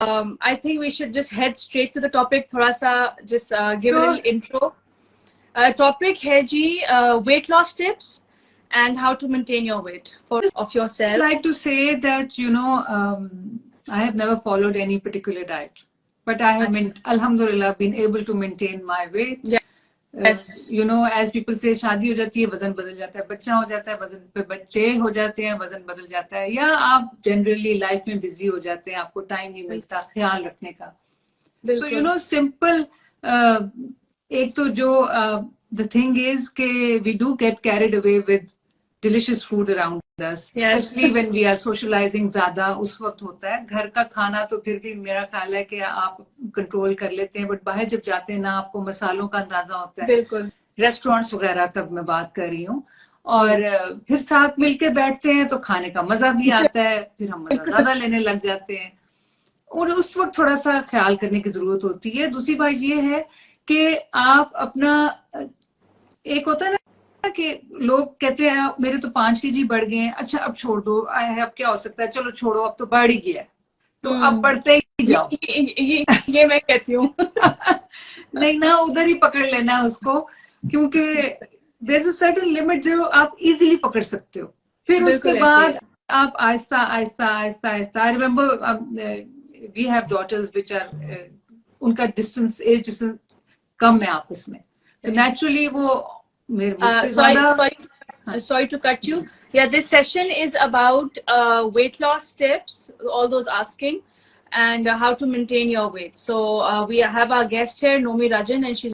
I think we should just head straight to the topic. थोड़ा सा just give a little intro. Topic है जी weight loss tips and how to maintain your weight of yourself. I'd like to say that I have never followed any particular diet, but I have alhamdulillah been able to maintain my weight. Yeah. Yes. As people say, शादी हो जाती है वजन बदल जाता है, बच्चा हो जाता है वजन पे बच्चे हो जाते हैं वजन बदल जाता है, या आप जनरली लाइफ में बिजी हो जाते हैं, आपको टाइम नहीं मिलता ख्याल रखने का. So simple एक तो जो the thing is कि we do get carried away with delicious food around us, especially when we are socializing. ज्यादा उस वक्त होता है. घर का खाना तो फिर भी मेरा ख्याल है कि आप कंट्रोल कर लेते हैं, बट बाहर जब जाते हैं ना आपको मसालों का अंदाजा होता है. बिल्कुल. रेस्टोरेंट्स वगैरह तब मैं बात कर रही हूँ, और फिर साथ मिलके बैठते हैं तो खाने का मजा भी आता है, फिर हम मजा ज्यादा लेने लग जाते हैं, और उस वक्त थोड़ा सा ख्याल करने की जरूरत होती है. दूसरी बात ये है कि आप अपना, एक होता है ना कि लोग कहते हैं मेरे तो 5 kg बढ़ गए हैं, अच्छा अब छोड़ दो, अब क्या हो सकता है, चलो छोड़ो अब तो बढ़ ही गया, तो अब बढ़ते ही जाओ. ये मैं कहती हूँ. नहीं ना, उधर ही पकड़ लेना उसको, क्योंकि there is a certain limit जो आप इजीली पकड़ सकते हो. फिर उसके बाद आप आहिस्ता आहिस्ता आहिस्ता आहिस्ता. I remember we have daughters which are, उनका डिस्टेंस, एज डिस्टेंस कम है आपस में, तो नेचुरली वो sorry to cut you. Yeah, this session is about weight loss tips, all those asking, and how to maintain your weight. So we have our guest here, Nomi Rajan, and she's